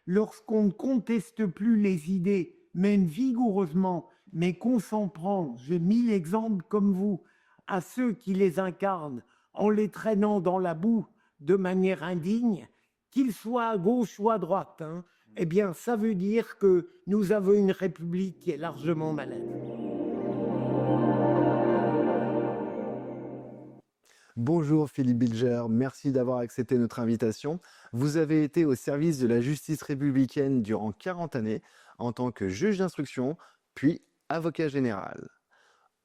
lorsqu'on ne conteste plus les idées, même vigoureusement, mais qu'on s'en prend, j'ai mis l'exemple comme vous, à ceux qui les incarnent en les traînant dans la boue de manière indigne, qu'ils soient à gauche ou à droite, hein, eh bien, ça veut dire que nous avons une République qui est largement malade. Bonjour Philippe Bilger, merci d'avoir accepté notre invitation. Vous avez été au service de la justice républicaine durant 40 années en tant que juge d'instruction, puis avocat général.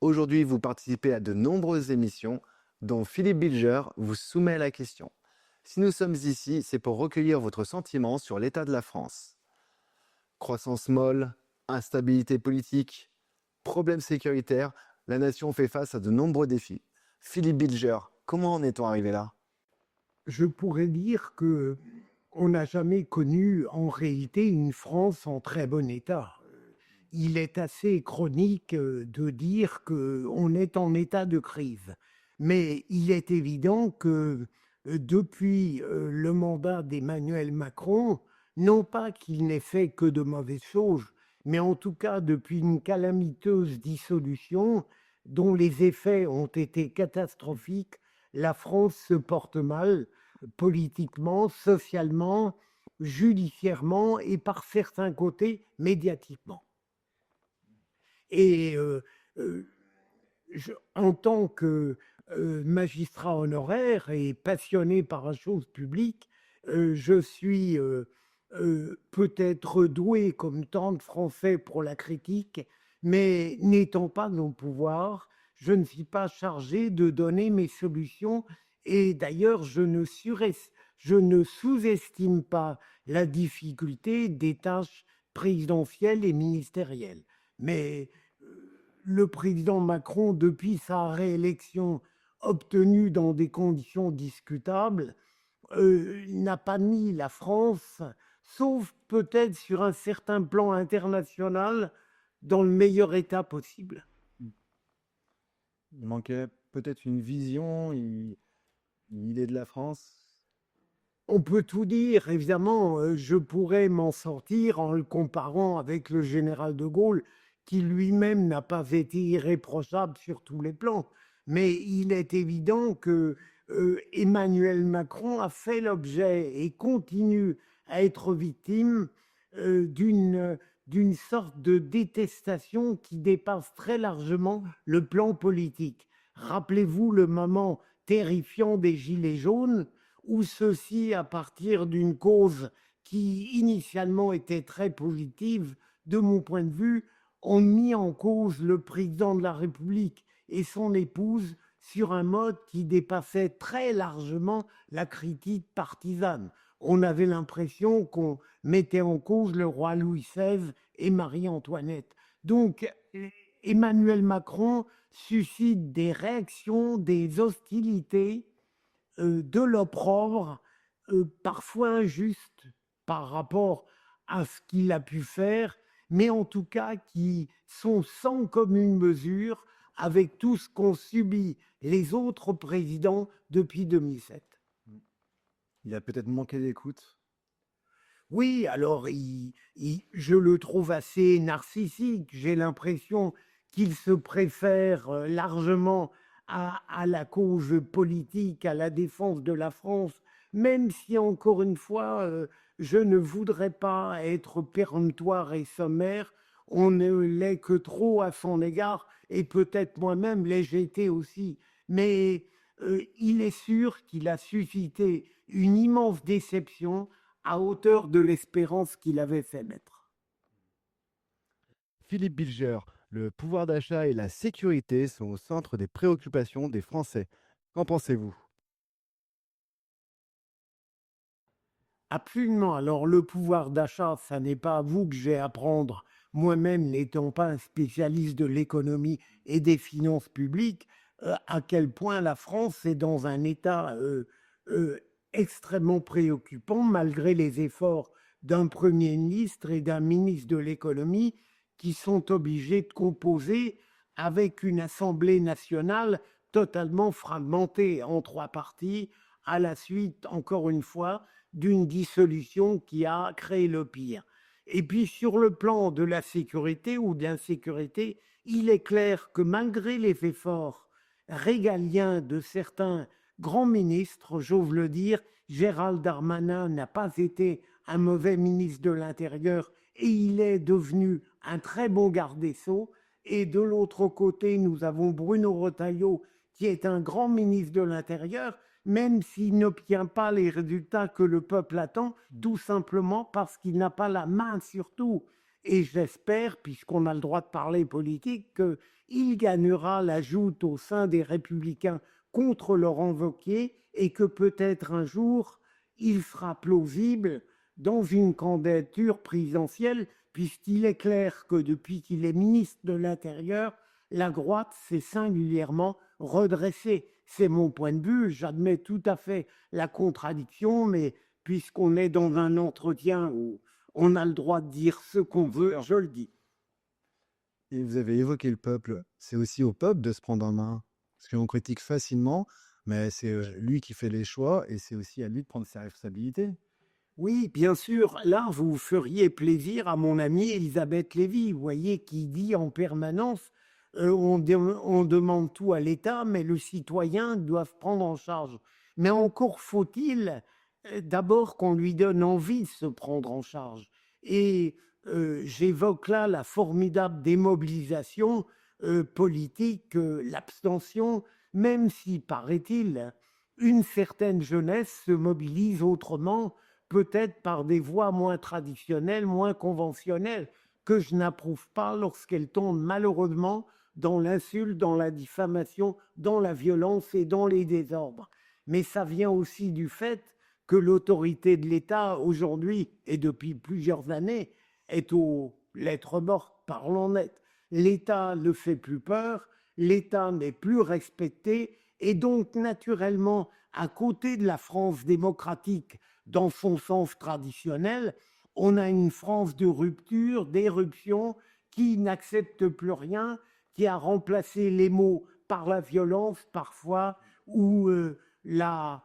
Aujourd'hui, vous participez à de nombreuses émissions dont Philippe Bilger vous soumet la question. Si nous sommes ici, c'est pour recueillir votre sentiment sur l'état de la France. Croissance molle, instabilité politique, problèmes sécuritaires, la nation fait face à de nombreux défis. Philippe Bilger, comment en est-on arrivé là? Je pourrais dire que on n'a jamais connu en réalité une France en très bon état. Il est assez chronique de dire qu'on est en état de crise. Mais il est évident que depuis le mandat d'Emmanuel Macron, non pas qu'il n'ait fait que de mauvaises choses, mais en tout cas depuis une calamiteuse dissolution dont les effets ont été catastrophiques, la France se porte mal politiquement, socialement, judiciairement et par certains côtés médiatiquement. Et en tant que magistrat honoraire et passionné par la chose publique, je suis peut-être doué comme tant de Français pour la critique, mais n'étant pas au pouvoir, je ne suis pas chargé de donner mes solutions. Et d'ailleurs, je ne sous-estime pas la difficulté des tâches présidentielles et ministérielles. Mais le président Macron, depuis sa réélection obtenue dans des conditions discutables, n'a pas mis la France, sauf peut-être sur un certain plan international, dans le meilleur état possible. Il manquait peut-être une vision, une idée de la France. On peut tout dire, évidemment, je pourrais m'en sortir en le comparant avec le général de Gaulle, qui lui-même n'a pas été irréprochable sur tous les plans. Mais il est évident que Emmanuel Macron a fait l'objet et continue à être victime d'une sorte de détestation qui dépasse très largement le plan politique. Rappelez-vous le moment terrifiant des Gilets jaunes, où ceux-ci, à partir d'une cause qui initialement était très positive, de mon point de vue, ont mis en cause le président de la République et son épouse sur un mode qui dépassait très largement la critique partisane. On avait l'impression qu'on mettait en cause le roi Louis XVI et Marie-Antoinette. Donc, Emmanuel Macron suscite des réactions, des hostilités, de l'opprobre, parfois injuste par rapport à ce qu'il a pu faire, mais en tout cas qui sont sans commune mesure avec tout ce qu'ont subi les autres présidents depuis 2007. Il a peut-être manqué d'écoute. Oui, alors je le trouve assez narcissique. J'ai l'impression qu'il se préfère largement à la cause politique, à la défense de la France, même si, encore une fois, je ne voudrais pas être péremptoire et sommaire. On ne l'est que trop à son égard, et peut-être moi-même l'ai-je été aussi. Mais il est sûr qu'il a suscité une immense déception à hauteur de l'espérance qu'il avait fait naître. Philippe Bilger, le pouvoir d'achat et la sécurité sont au centre des préoccupations des Français. Qu'en pensez-vous? Absolument. Alors, le pouvoir d'achat, ça n'est pas à vous que j'ai à prendre, moi-même n'étant pas un spécialiste de l'économie et des finances publiques, à quel point la France est dans un état euh, extrêmement préoccupant, malgré les efforts d'un Premier ministre et d'un ministre de l'économie qui sont obligés de composer avec une Assemblée nationale totalement fragmentée en trois parties, à la suite, encore une fois, d'une dissolution qui a créé le pire. Et puis sur le plan de la sécurité ou de l'insécurité, il est clair que malgré les efforts régaliens de certains grands ministres, j'ose le dire, Gérald Darmanin n'a pas été un mauvais ministre de l'Intérieur et il est devenu un très bon garde des Sceaux. Et de l'autre côté, nous avons Bruno Retailleau, qui est un grand ministre de l'Intérieur, même s'il n'obtient pas les résultats que le peuple attend, tout simplement parce qu'il n'a pas la main sur tout. Et j'espère, puisqu'on a le droit de parler politique, qu'il gagnera la joute au sein des Républicains contre Laurent Wauquiez et que peut-être un jour, il sera plausible dans une candidature présidentielle, puisqu'il est clair que depuis qu'il est ministre de l'Intérieur, la droite s'est singulièrement redressée. C'est mon point de vue, j'admets tout à fait la contradiction, mais puisqu'on est dans un entretien où on a le droit de dire ce qu'on veut, je le dis. Et vous avez évoqué le peuple. C'est aussi au peuple de se prendre en main. Parce qu'on critique facilement, mais c'est lui qui fait les choix et c'est aussi à lui de prendre ses responsabilités. Oui, bien sûr, là, vous feriez plaisir à mon amie Elisabeth Lévy, vous voyez, qui dit en permanence on demande tout à l'État, mais le citoyen doit se prendre en charge. Mais encore faut-il d'abord qu'on lui donne envie de se prendre en charge. Et j'évoque là la formidable démobilisation politique, l'abstention, même si, paraît-il, une certaine jeunesse se mobilise autrement, peut-être par des voies moins traditionnelles, moins conventionnelles, que je n'approuve pas lorsqu'elles tombent malheureusement dans l'insulte, dans la diffamation, dans la violence et dans les désordres. Mais ça vient aussi du fait que l'autorité de l'État aujourd'hui, et depuis plusieurs années, est aux lettres mortes, parlons net. L'État ne fait plus peur, l'État n'est plus respecté, et donc naturellement, à côté de la France démocratique, dans son sens traditionnel, on a une France de rupture, d'éruption, qui n'accepte plus rien, qui a remplacé les mots par la violence parfois, ou la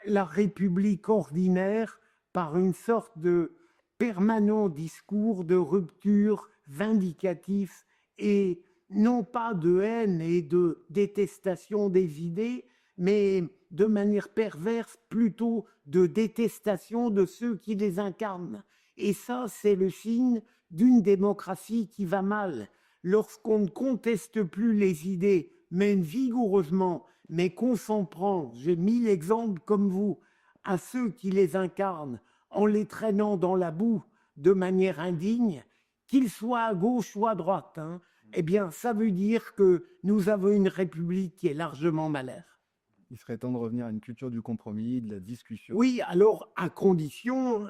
République ordinaire par une sorte de permanent discours de rupture vindicatif et non pas de haine et de détestation des idées, mais de manière perverse plutôt de détestation de ceux qui les incarnent. Et ça, c'est le signe d'une démocratie qui va mal. Lorsqu'on ne conteste plus les idées, même vigoureusement, mais qu'on s'en prend, j'ai mis l'exemple comme vous, à ceux qui les incarnent en les traînant dans la boue de manière indigne, qu'ils soient à gauche ou à droite, eh bien, ça veut dire que nous avons une République qui est largement malheur. Il serait temps de revenir à une culture du compromis, de la discussion. Oui, alors à condition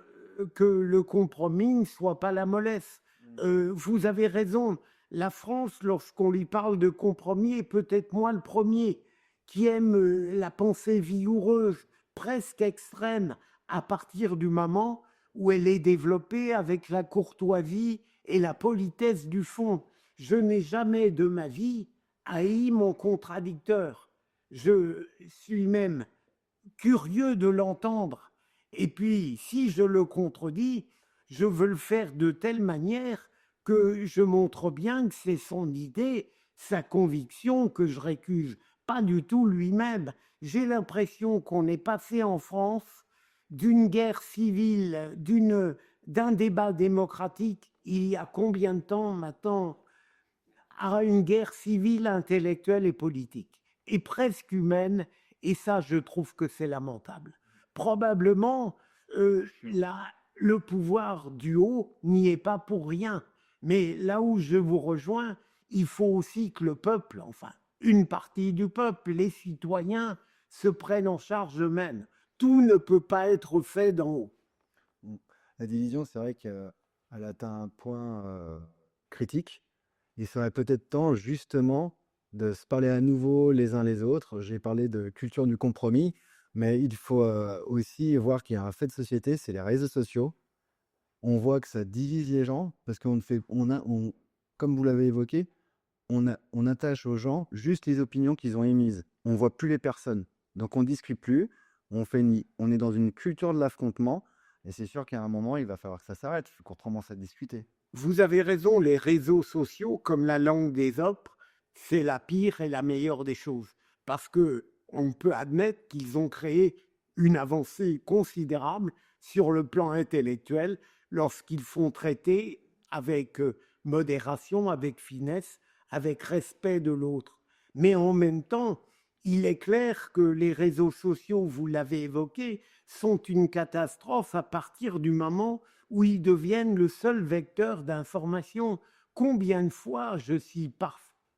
que le compromis ne soit pas la mollesse. Vous avez raison, la France, lorsqu'on lui parle de compromis, est peut-être moi le premier qui aime la pensée vigoureuse, presque extrême, à partir du moment où elle est développée avec la courtoisie et la politesse du fond. Je n'ai jamais de ma vie haï mon contradicteur. Je suis même curieux de l'entendre. Et puis, si je le contredis, je veux le faire de telle manière que je montre bien que c'est son idée, sa conviction que je récuse, pas du tout lui-même. J'ai l'impression qu'on est passé en France d'une guerre civile, d'un débat démocratique, il y a combien de temps maintenant, à une guerre civile, intellectuelle et politique, et presque humaine, et ça, je trouve que c'est lamentable. Probablement, le pouvoir du haut n'y est pas pour rien, mais là où je vous rejoins, il faut aussi que le peuple, enfin, une partie du peuple, les citoyens, se prennent en charge eux-mêmes. Tout ne peut pas être fait d'en haut. La division, c'est vrai qu'elle atteint un point critique. Il serait peut-être temps justement de se parler à nouveau les uns les autres. J'ai parlé de culture du compromis, mais il faut aussi voir qu'il y a un fait de société, c'est les réseaux sociaux. On voit que ça divise les gens parce comme vous l'avez évoqué, on attache aux gens juste les opinions qu'ils ont émises. On voit plus les personnes. Donc on discute plus, on est dans une culture de l'affrontement, et c'est sûr qu'à un moment, il va falloir que ça s'arrête, qu'on commence à discuter. Vous avez raison, les réseaux sociaux, comme la langue des autres, c'est la pire et la meilleure des choses. Parce que on peut admettre qu'ils ont créé une avancée considérable sur le plan intellectuel lorsqu'ils font traiter avec modération, avec finesse, avec respect de l'autre. Mais en même temps, il est clair que les réseaux sociaux, vous l'avez évoqué, sont une catastrophe à partir du moment où ils deviennent le seul vecteur d'information. Combien de fois je suis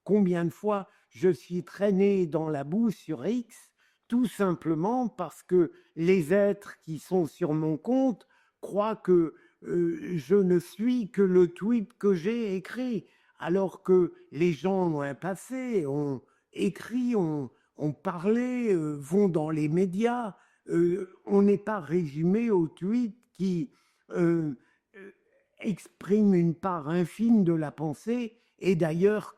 combien de fois je suis traîné dans la boue sur X, tout simplement parce que les êtres qui sont sur mon compte croient que je ne suis que le tweet que j'ai écrit, alors que les gens ont un passé, ont écrit, ont parlé, vont dans les médias. On n'est pas résumé au tweet qui euh, euh, exprime une part infime de la pensée. Et d'ailleurs,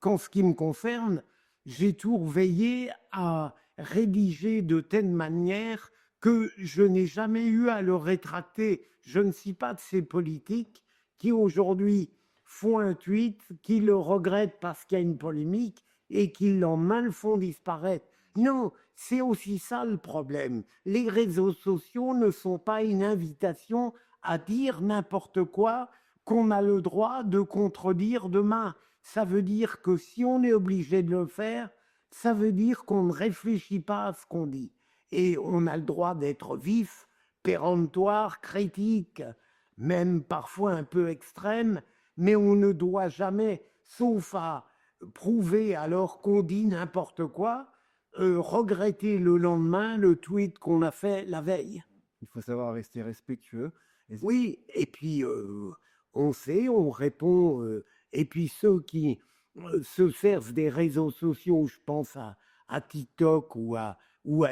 qu'en ce qui me concerne, j'ai toujours veillé à rédiger de telle manière que je n'ai jamais eu à le rétracter. Je ne suis pas de ces politiques qui aujourd'hui font un tweet, qui le regrettent parce qu'il y a une polémique et qui l'en mal font disparaître. Non, c'est aussi ça le problème. Les réseaux sociaux ne sont pas une invitation à dire n'importe quoi qu'on a le droit de contredire demain. Ça veut dire que si on est obligé de le faire, ça veut dire qu'on ne réfléchit pas à ce qu'on dit. Et on a le droit d'être vif, péremptoire, critique, même parfois un peu extrême, mais on ne doit jamais, sauf à prouver alors qu'on dit n'importe quoi, regretter le lendemain le tweet qu'on a fait la veille. Il faut savoir rester respectueux. Et Oui, et puis on sait, on répond, et puis ceux qui se servent des réseaux sociaux, je pense à TikTok ou à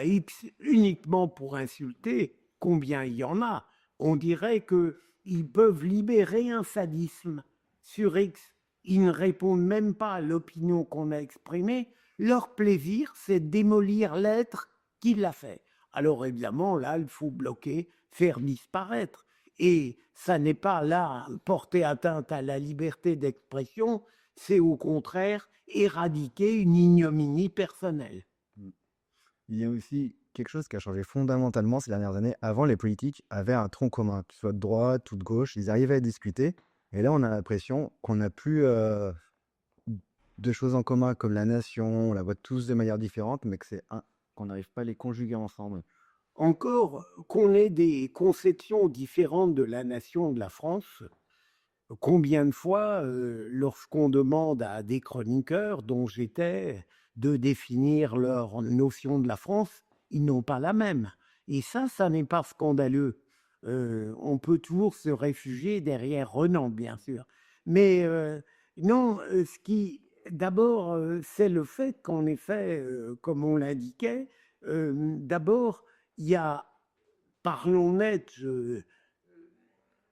X, uniquement pour insulter, combien il y en a? On dirait qu'ils peuvent libérer un sadisme sur X. Ils ne répondent même pas à l'opinion qu'on a exprimée. Leur plaisir, c'est de démolir l'être qui l'a fait. Alors évidemment, là, il faut bloquer, faire disparaître. Et ça n'est pas là porter atteinte à la liberté d'expression, c'est au contraire éradiquer une ignominie personnelle. mm, il y a aussi quelque chose qui a changé fondamentalement ces dernières années. Avant, les politiques avaient un tronc commun, que ce soit de droite ou de gauche, ils arrivaient à discuter. Et là, on a l'impression qu'on n'a plus de choses en commun comme la nation, on la voit tous de manière différente, mais qu'on n'arrive pas à les conjuguer ensemble. Encore qu'on ait des conceptions différentes de la nation de la France, combien de fois, lorsqu'on demande à des chroniqueurs dont j'étais de définir leur notion de la France, ils n'ont pas la même. Et ça n'est pas scandaleux. On peut toujours se réfugier derrière Renan, bien sûr. Mais non, ce qui, d'abord, c'est le fait qu'en effet, comme on l'indiquait, d'abord, il y a, parlons net,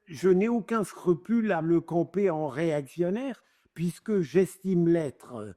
je n'ai aucun scrupule à me camper en réactionnaire, puisque j'estime l'être,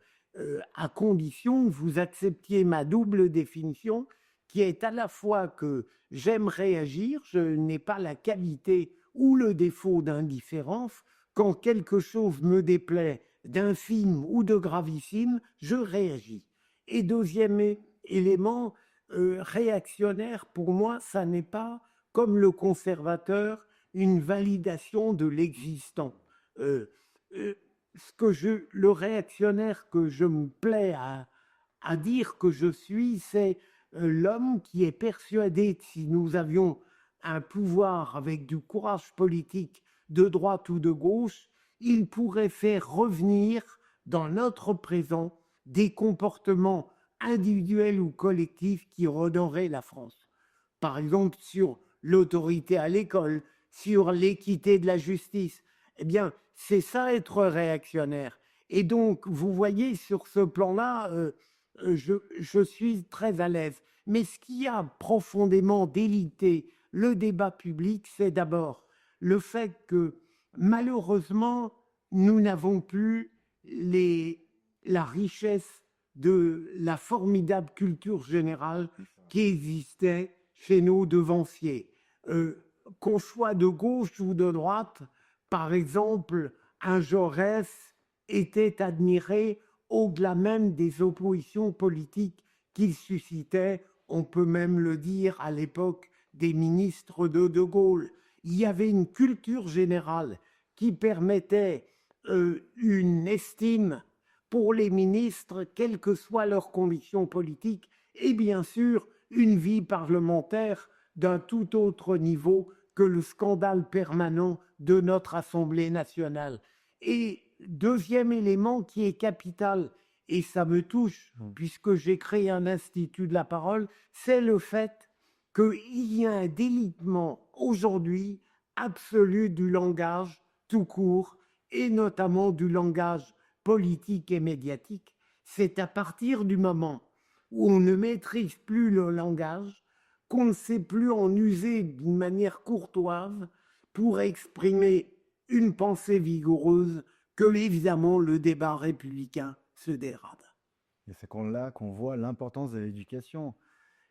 à condition que vous acceptiez ma double définition, qui est à la fois que j'aime réagir, je n'ai pas la qualité ou le défaut d'indifférence. Quand quelque chose me déplaît d'infime ou de gravissime, je réagis. Et deuxième élément, réactionnaire, pour moi, ça n'est pas comme le conservateur une validation de l'existant. Euh, le réactionnaire que je me plais à dire que je suis, c'est l'homme qui est persuadé que si nous avions un pouvoir avec du courage politique de droite ou de gauche, il pourrait faire revenir dans notre présent des comportements individuels ou collectifs qui redonneraient la France. Par exemple, sur l'autorité à l'école, sur l'équité de la justice. Eh bien, c'est ça être réactionnaire. Et donc, vous voyez, sur ce plan-là, je suis très à l'aise. Mais ce qui a profondément délité le débat public, c'est d'abord le fait que, malheureusement, nous n'avons plus la richesse de la formidable culture générale qui existait chez nos devanciers. Qu'on soit de gauche ou de droite, par exemple, un Jaurès était admiré au-delà même des oppositions politiques qu'il suscitait, on peut même le dire à l'époque des ministres de Gaulle. Il y avait une culture générale qui permettait une estime pour les ministres, quelles que soient leurs convictions politiques, et bien sûr une vie parlementaire d'un tout autre niveau que le scandale permanent de notre Assemblée nationale. Et deuxième élément qui est capital, et ça me touche puisque j'ai créé un institut de la parole, c'est le fait qu'il y a un délitement aujourd'hui absolu du langage tout court, et notamment du langage politique et médiatique. C'est à partir du moment où on ne maîtrise plus le langage, qu'on ne sait plus en user d'une manière courtoise pour exprimer une pensée vigoureuse, que évidemment le débat républicain se dérade. Et c'est là qu'on voit l'importance de l'éducation.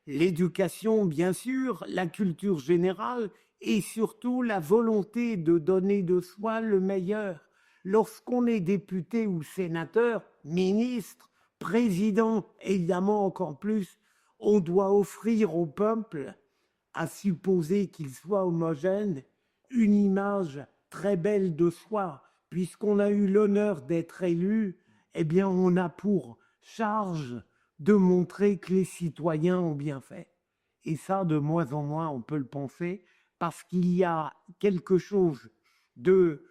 L'éducation, bien sûr, la culture générale et surtout la volonté de donner de soi le meilleur. Lorsqu'on est député ou sénateur, ministre, président, évidemment encore plus, on doit offrir au peuple, à supposer qu'il soit homogène, une image très belle de soi. Puisqu'on a eu l'honneur d'être élu, eh bien on a pour charge de montrer que les citoyens ont bien fait. Et ça, de moins en moins, on peut le penser, parce qu'il y a quelque chose de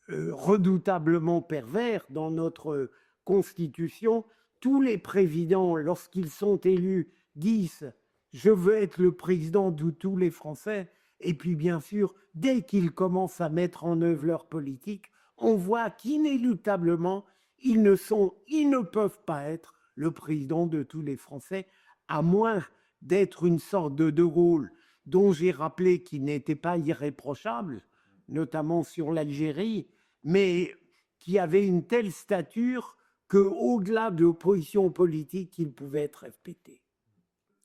redoutablement pervers dans notre Constitution. Tous les présidents, lorsqu'ils sont élus, disent « je veux être le président de tous les Français ». Et puis, bien sûr, dès qu'ils commencent à mettre en œuvre leur politique, on voit qu'inéluctablement, ils ne peuvent pas être le président de tous les Français, à moins d'être une sorte de De Gaulle, dont j'ai rappelé qu'il n'était pas irréprochable, notamment sur l'Algérie, mais qui avait une telle stature qu'au-delà de l'opposition politique, il pouvait être respecté.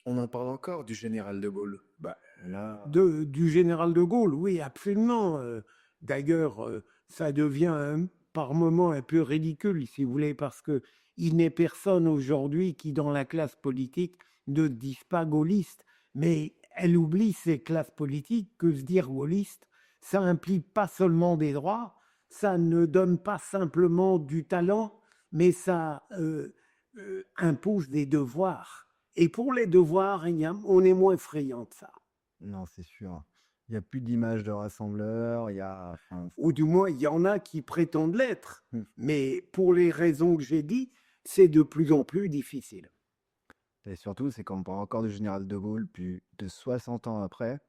On en parle encore du général de Gaulle. Du général de Gaulle, oui, absolument. D'ailleurs, ça devient par moments un peu ridicule, si vous voulez, parce qu'il n'est personne aujourd'hui qui, dans la classe politique, ne dise pas gaulliste. Mais elle oublie, ces classes politiques, que se dire gaulliste, ça implique pas seulement des droits, ça ne donne pas simplement du talent, mais ça impose des devoirs. Et pour les devoirs, on est moins friand de ça. Non, c'est sûr. Il n'y a plus d'image de rassembleur, Ou du moins, il y en a qui prétendent l'être. Mais pour les raisons que j'ai dit, c'est de plus en plus difficile. Et surtout, c'est qu'on parle encore du général de Gaulle, plus de 60 ans après,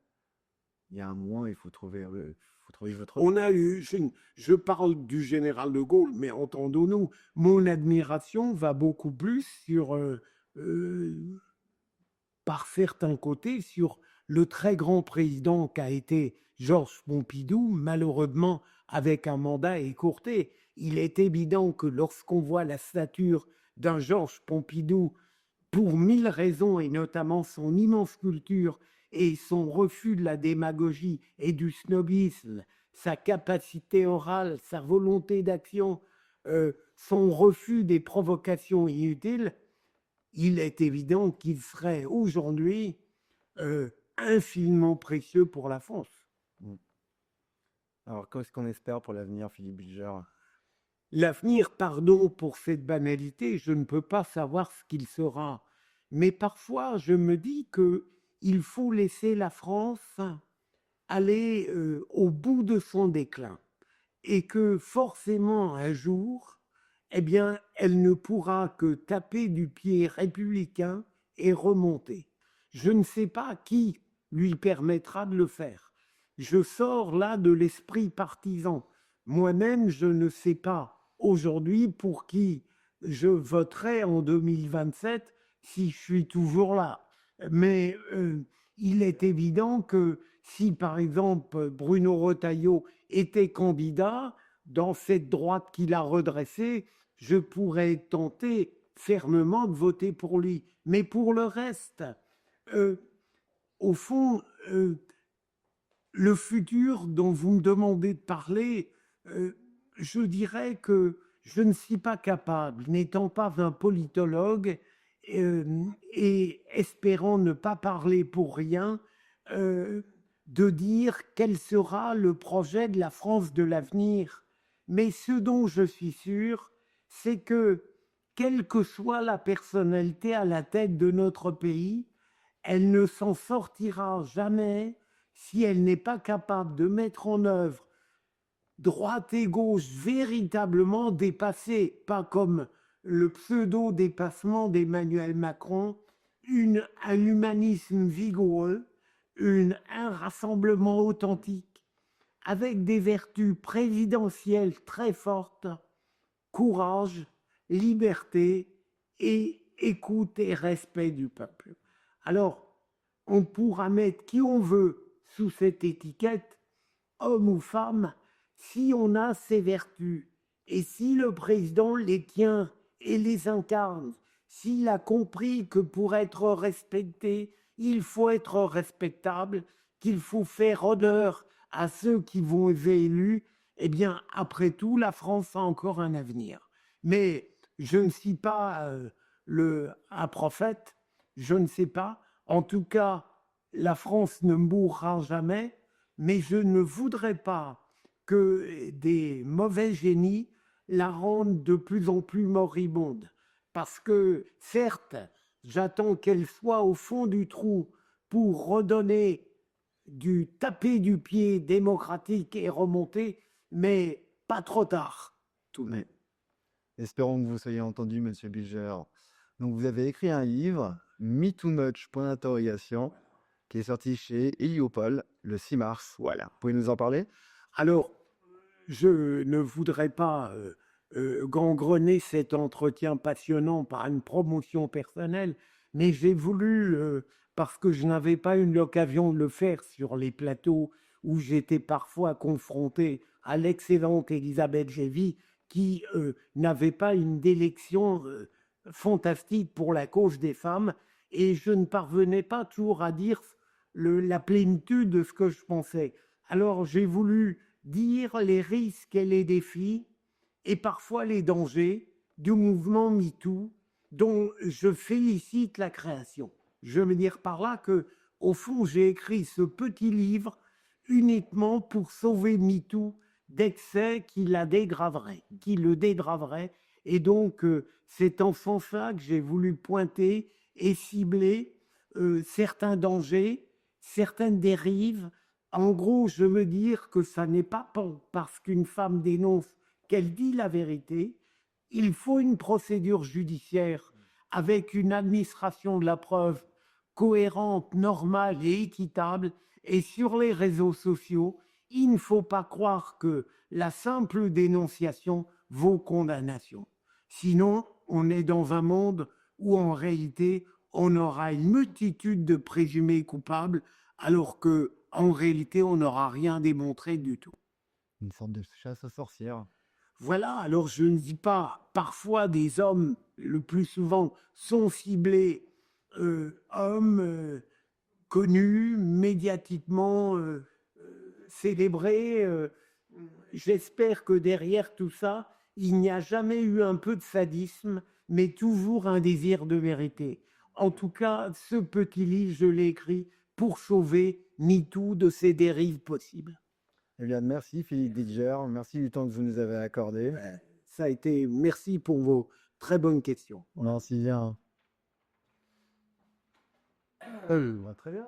il y a un moment, il faut trouver votre... On a eu, je parle du général de Gaulle, mais entendons-nous, mon admiration va beaucoup plus sur, par certains côtés, sur le très grand président qu'a été Georges Pompidou, malheureusement avec un mandat écourté. Il est évident que lorsqu'on voit la stature d'un Georges Pompidou, pour 1000 raisons, et notamment son immense culture et son refus de la démagogie et du snobisme, sa capacité orale, sa volonté d'action, son refus des provocations inutiles, il est évident qu'il serait aujourd'hui infiniment précieux pour la France. Alors, qu'est-ce qu'on espère pour l'avenir, Philippe Bilger? L'avenir, pardon pour cette banalité, je ne peux pas savoir ce qu'il sera. Mais parfois, je me dis qu'il faut laisser la France aller au bout de son déclin. Et que forcément, un jour, eh bien, elle ne pourra que taper du pied républicain et remonter. Je ne sais pas qui lui permettra de le faire. Je sors là de l'esprit partisan. Moi-même, je ne sais pas aujourd'hui pour qui je voterai en 2027 si je suis toujours là. Mais il est évident que si, par exemple, Bruno Retailleau était candidat, dans cette droite qu'il a redressée, je pourrais tenter fermement de voter pour lui. Mais pour le reste, euh, au fond, le futur dont vous me demandez de parler, je dirais que je ne suis pas capable, n'étant pas un politologue et espérant ne pas parler pour rien, euh, de dire quel sera le projet de la France de l'avenir. Mais ce dont je suis sûr, c'est que quelle que soit la personnalité à la tête de notre pays, elle ne s'en sortira jamais si elle n'est pas capable de mettre en œuvre droite et gauche véritablement dépassées, pas comme le pseudo-dépassement d'Emmanuel Macron, un humanisme vigoureux, un rassemblement authentique, avec des vertus présidentielles très fortes, courage, liberté et écoute et respect du peuple. Alors, on pourra mettre qui on veut sous cette étiquette, homme ou femme, si on a ces vertus et si le président les tient et les incarne, s'il a compris que pour être respecté, il faut être respectable, qu'il faut faire honneur à ceux qui vont être élus, eh bien, après tout, la France a encore un avenir. Mais je ne suis pas un prophète, je ne sais pas. En tout cas, la France ne mourra jamais, mais je ne voudrais pas que des mauvais génies la rendent de plus en plus moribonde. Parce que, certes, j'attends qu'elle soit au fond du trou pour redonner du taper du pied démocratique et remonter, mais pas trop tard. Tout de même. Mais espérons que vous soyez entendu, Monsieur Bilger. Donc, vous avez écrit un livre, Me Too Much, point d'interrogation, qui est sorti chez Heliopol le 6 mars. Voilà. Vous pouvez nous en parler? Alors, je ne voudrais pas gangrener cet entretien passionnant par une promotion personnelle, mais j'ai voulu, parce que je n'avais pas eu l'occasion de le faire sur les plateaux où j'étais parfois confronté à l'excellente Elisabeth Lévy, qui n'avait pas une délection fantastique pour la cause des femmes, et je ne parvenais pas toujours à dire la plénitude de ce que je pensais. Alors j'ai voulu dire les risques et les défis et parfois les dangers du mouvement MeToo dont je félicite la création. Je veux dire par là que, au fond, j'ai écrit ce petit livre uniquement pour sauver MeToo d'excès qui le dégraverait. Et donc, c'est en sens-là que j'ai voulu pointer et cibler certains dangers, certaines dérives. En gros, je veux dire que ça n'est pas parce qu'une femme dénonce qu'elle dit la vérité. Il faut une procédure judiciaire avec une administration de la preuve cohérente, normale et équitable. Et sur les réseaux sociaux, il ne faut pas croire que la simple dénonciation vaut condamnation. Sinon, on est dans un monde où en réalité, on aura une multitude de présumés coupables, alors que en réalité, on n'aura rien démontré du tout. Une sorte de chasse aux sorcières. Voilà, alors je ne dis pas, parfois des hommes, le plus souvent, sont ciblés, hommes connus, médiatiquement célébrés. J'espère que derrière tout ça, il n'y a jamais eu un peu de sadisme, mais toujours un désir de vérité. En tout cas, ce petit livre, je l'ai écrit pour sauver MeToo de ces dérives possibles. Eh bien, merci Philippe Bilger, merci du temps que vous nous avez accordé. Ça a été, merci pour vos très bonnes questions. Merci bien. Très bien.